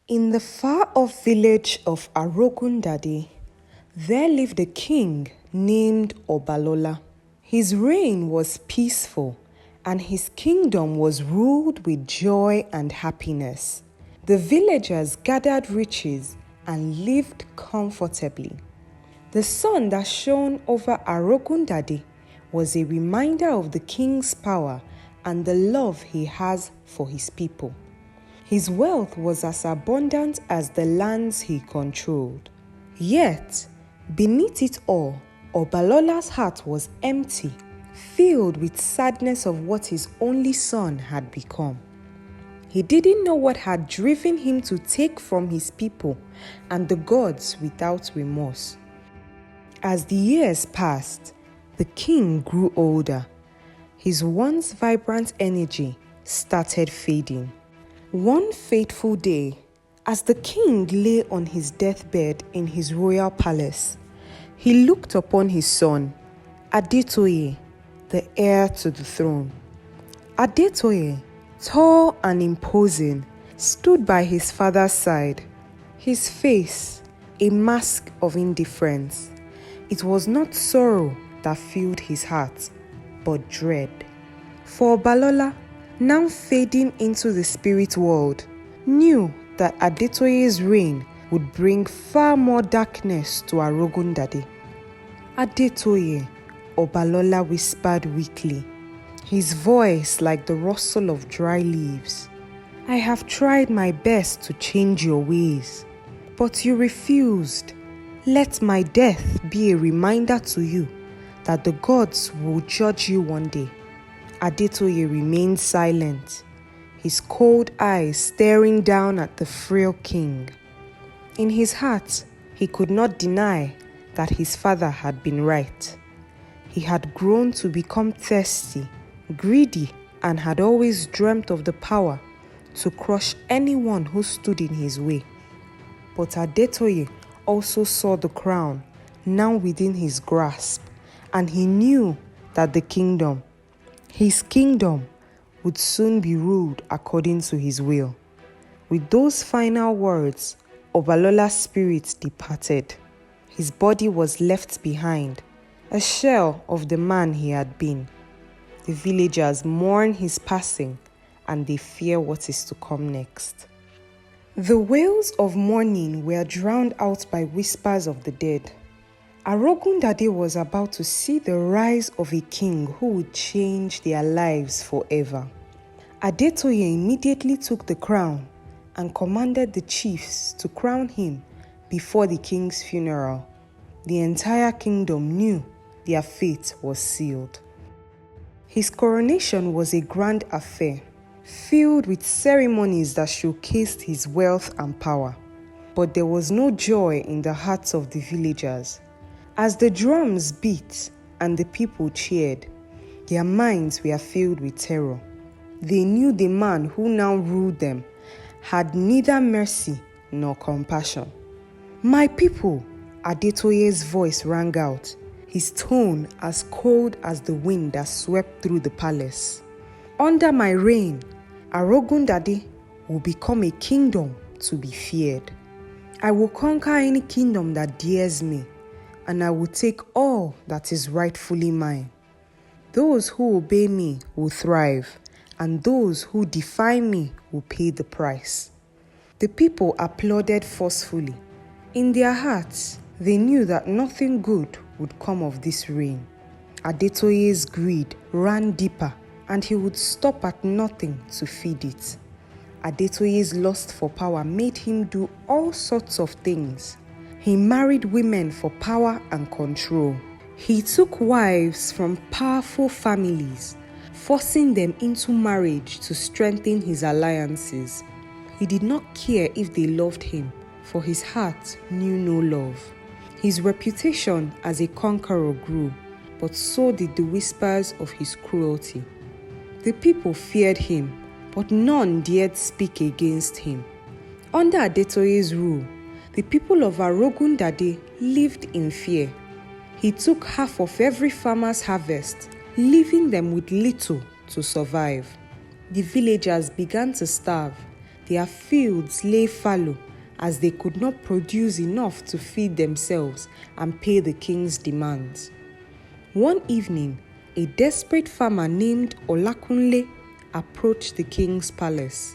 In the far-off village of Arogundade, there lived a king named Obalola. His reign was peaceful, and his kingdom was ruled with joy and happiness. The villagers gathered riches and lived comfortably. The sun that shone over Arogundade was a reminder of the king's power and the love he has for his people. His wealth was as abundant as the lands he controlled. Yet, beneath it all, Obalola's heart was empty, filled with sadness of what his only son had become. He didn't know what had driven him to take from his people and the gods without remorse. As the years passed, the king grew older. His once vibrant energy started fading. One fateful day, as the king lay on his deathbed in his royal palace, he looked upon his son, Adetoye, the heir to the throne. Adetoye, tall and imposing, stood by his father's side, his face a mask of indifference. It was not sorrow that filled his heart, but dread. For Balola, now fading into the spirit world, knew that Adetoye's reign would bring far more darkness to Arogundade. Adetoye, Obalola whispered weakly, his voice like the rustle of dry leaves. I have tried my best to change your ways, but you refused. Let my death be a reminder to you that the gods will judge you one day. Adetoye remained silent, his cold eyes staring down at the frail king. In his heart, he could not deny that his father had been right. He had grown to become thirsty, greedy, and had always dreamt of the power to crush anyone who stood in his way. But Adetoye also saw the crown now within his grasp, and he knew that his kingdom would soon be ruled according to his will. With those final words, Obalola's spirit departed. His body was left behind, a shell of the man he had been. The villagers mourn his passing, and they fear what is to come next. The wails of mourning were drowned out by whispers of the dead. Arogundade was about to see the rise of a king who would change their lives forever. Adetoye immediately took the crown and commanded the chiefs to crown him before the king's funeral. The entire kingdom knew their fate was sealed. His coronation was a grand affair, filled with ceremonies that showcased his wealth and power. But there was no joy in the hearts of the villagers. As the drums beat and the people cheered, their minds were filled with terror. They knew the man who now ruled them had neither mercy nor compassion. My people, Adetoye's voice rang out, his tone as cold as the wind that swept through the palace. Under my reign, Arogundade will become a kingdom to be feared. I will conquer any kingdom that dares me, and I will take all that is rightfully mine. Those who obey me will thrive, and those who defy me will pay the price. The people applauded forcefully. In their hearts, they knew that nothing good would come of this reign. Adetoye's greed ran deeper, and he would stop at nothing to feed it. Adetoye's lust for power made him do all sorts of things. He married women for power and control. He took wives from powerful families, forcing them into marriage to strengthen his alliances. He did not care if they loved him, for his heart knew no love. His reputation as a conqueror grew, but so did the whispers of his cruelty. The people feared him, but none dared speak against him. Under Adetoye's rule, the people of Arogundade lived in fear. He took half of every farmer's harvest, leaving them with little to survive. The villagers began to starve. Their fields lay fallow as they could not produce enough to feed themselves and pay the king's demands. One evening, a desperate farmer named Olakunle approached the king's palace.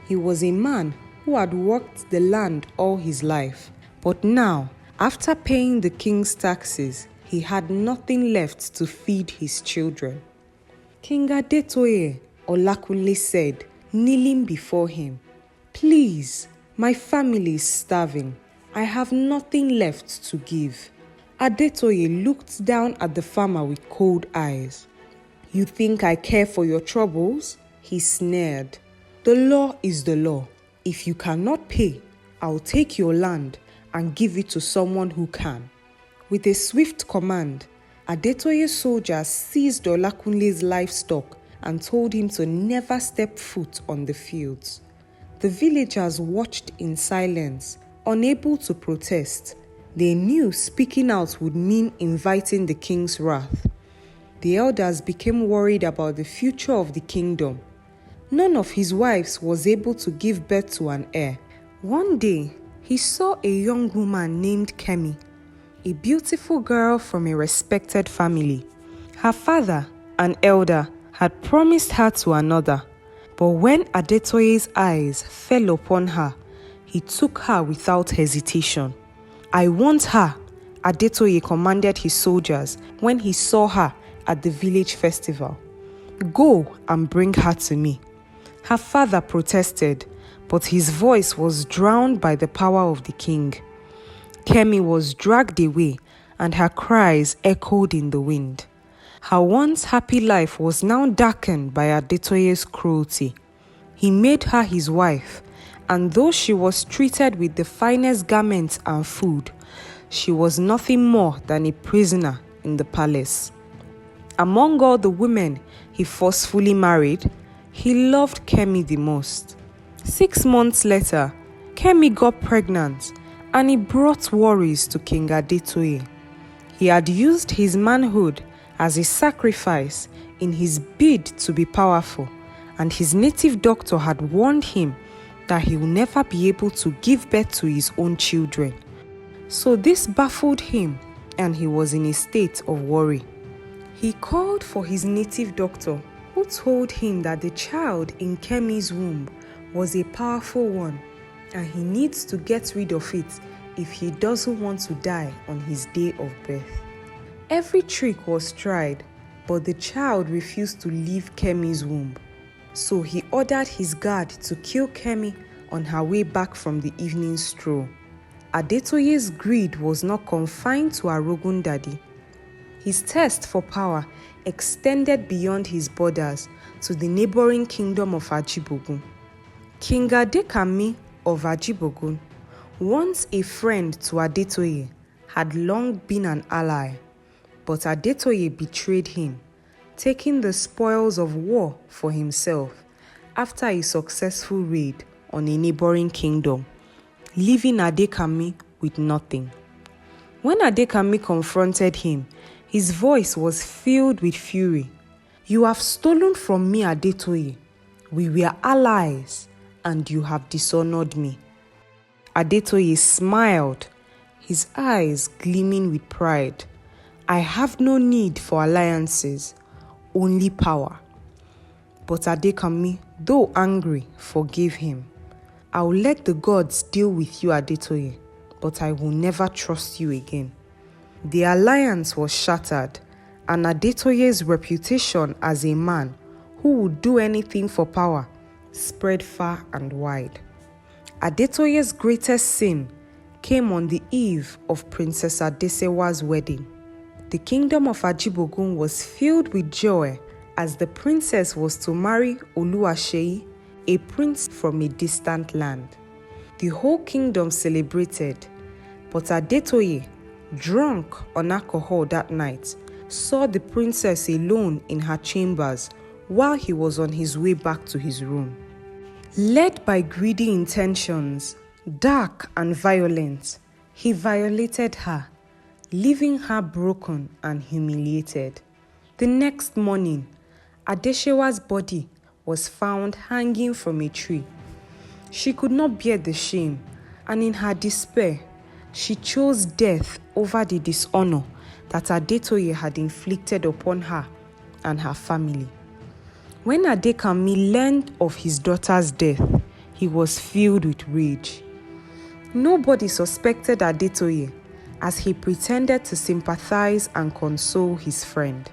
He was a man who had worked the land all his life, but now, after paying the king's taxes, he had nothing left to feed his children. "King Adetoye," Olakunle said, kneeling before him, "please, my family is starving. I have nothing left to give." Adetoye looked down at the farmer with cold eyes. "You think I care for your troubles?" he sneered. "The law is the law. If you cannot pay, I'll take your land and give it to someone who can." With a swift command, Adetoye's soldiers seized Olakunle's livestock and told him to never step foot on the fields. The villagers watched in silence, unable to protest. They knew speaking out would mean inviting the king's wrath. The elders became worried about the future of the kingdom. None of his wives was able to give birth to an heir. One day, he saw a young woman named Kemi, a beautiful girl from a respected family. Her father, an elder, had promised her to another, but when Adetoye's eyes fell upon her, he took her without hesitation. "I want her," Adetoye commanded his soldiers when he saw her at the village festival. "Go and bring her to me." Her father protested, but his voice was drowned by the power of the king. Kemi was dragged away, and her cries echoed in the wind. Her once happy life was now darkened by Adetoye's cruelty. He made her his wife, and though she was treated with the finest garments and food, she was nothing more than a prisoner in the palace. Among all the women he forcefully married, he loved Kemi the most. 6 months later, Kemi got pregnant, and he brought worries to King Adetoye. He had used his manhood as a sacrifice in his bid to be powerful, and his native doctor had warned him that he will never be able to give birth to his own children. So this baffled him, and he was in a state of worry. He called for his native doctor, who told him that the child in Kemi's womb was a powerful one, and he needs to get rid of it if he doesn't want to die on his day of birth. Every trick was tried, but the child refused to leave Kemi's womb. So he ordered his guard to kill Kemi on her way back from the evening stroll. Adetoye's greed was not confined to Arogundade. His thirst for power extended beyond his borders to the neighboring kingdom of Ajibogun. King Adekami of Ajibogun, once a friend to Adetoye, had long been an ally, but Adetoye betrayed him, taking the spoils of war for himself after a successful raid on a neighboring kingdom, leaving Adekami with nothing. When Adekami confronted him, his voice was filled with fury. "You have stolen from me, Adetoye. We were allies, and you have dishonored me." Adetoye smiled, his eyes gleaming with pride. "I have no need for alliances, only power." But Adekami, though angry, forgave him. "I will let the gods deal with you, Adetoye, but I will never trust you again." The alliance was shattered, and Adetoye's reputation as a man who would do anything for power spread far and wide. Adetoye's greatest sin came on the eve of Princess Adesewa's wedding. The kingdom of Ajibogun was filled with joy as the princess was to marry Oluwaseyi, a prince from a distant land. The whole kingdom celebrated, but Adetoye, drunk on alcohol that night, saw the princess alone in her chambers while he was on his way back to his room. Led by greedy intentions, dark and violent, he violated her, leaving her broken and humiliated. The next morning, Adesewa's body was found hanging from a tree. She could not bear the shame, and in her despair, she chose death over the dishonor that Adetoye had inflicted upon her and her family. When Adekanmi learned of his daughter's death, he was filled with rage. Nobody suspected Adetoye, as he pretended to sympathize and console his friend.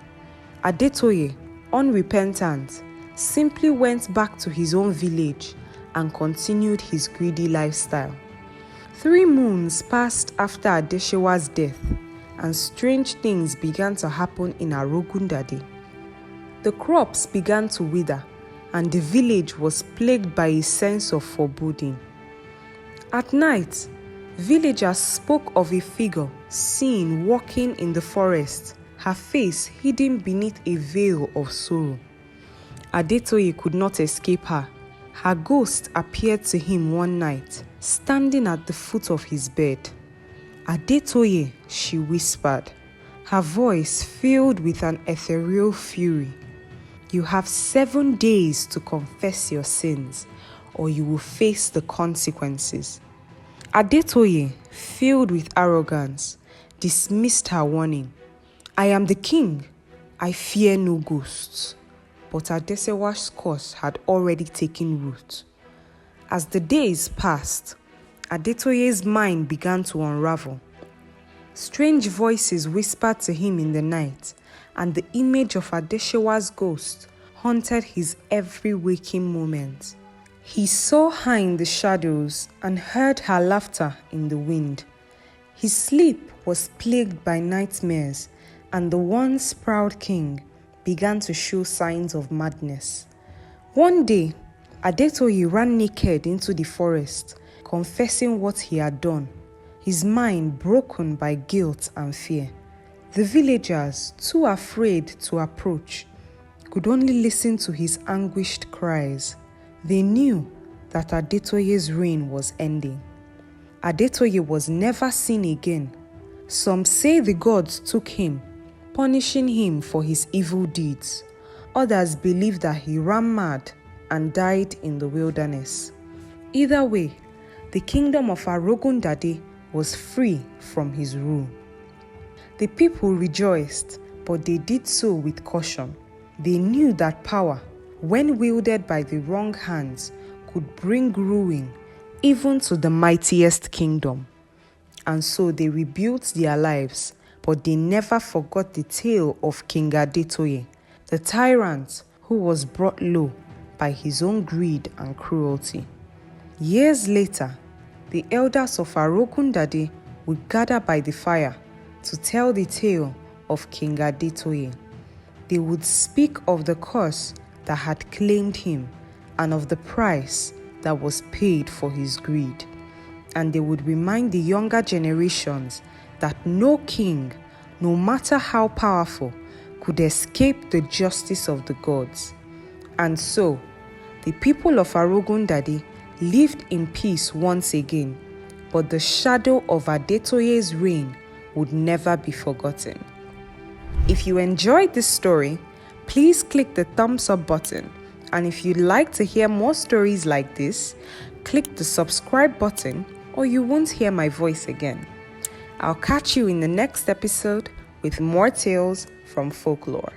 Adetoye, unrepentant, simply went back to his own village and continued his greedy lifestyle. 3 moons passed after Adeshewa's death, and strange things began to happen in Arogundade. The crops began to wither, and the village was plagued by a sense of foreboding. At night, villagers spoke of a figure seen walking in the forest, her face hidden beneath a veil of sorrow. Adetoye could not escape her. Her ghost appeared to him one night, standing at the foot of his bed. "Adetoye," she whispered, her voice filled with an ethereal fury. "You have 7 days to confess your sins, or you will face the consequences." Adetoye, filled with arrogance, dismissed her warning. "I am the king. I fear no ghosts." But Adesewa's curse had already taken root. As the days passed, Adetoye's mind began to unravel. Strange voices whispered to him in the night, and the image of Adeshewa's ghost haunted his every waking moment. He saw her in the shadows and heard her laughter in the wind. His sleep was plagued by nightmares, and the once proud king began to show signs of madness. One day, Adetoye ran naked into the forest, confessing what he had done, his mind broken by guilt and fear. The villagers, too afraid to approach, could only listen to his anguished cries. They knew that Adetoye's reign was ending. Adetoye was never seen again. Some say the gods took him, punishing him for his evil deeds. Others believe that he ran mad and died in the wilderness. Either way, the kingdom of Arogundade was free from his rule. The people rejoiced, but they did so with caution. They knew that power, when wielded by the wrong hands, could bring ruin even to the mightiest kingdom. And so they rebuilt their lives, but they never forgot the tale of King Adetoye, the tyrant who was brought low by his own greed and cruelty. Years later, the elders of Arogundade would gather by the fire to tell the tale of King Adetoye. They would speak of the curse that had claimed him and of the price that was paid for his greed. And they would remind the younger generations that no king, no matter how powerful, could escape the justice of the gods. And so, the people of Arogundade lived in peace once again, but the shadow of Adetoye's reign would never be forgotten. If you enjoyed this story, please click the thumbs up button. And if you'd like to hear more stories like this, click the subscribe button or you won't hear my voice again. I'll catch you in the next episode with more tales from folklore.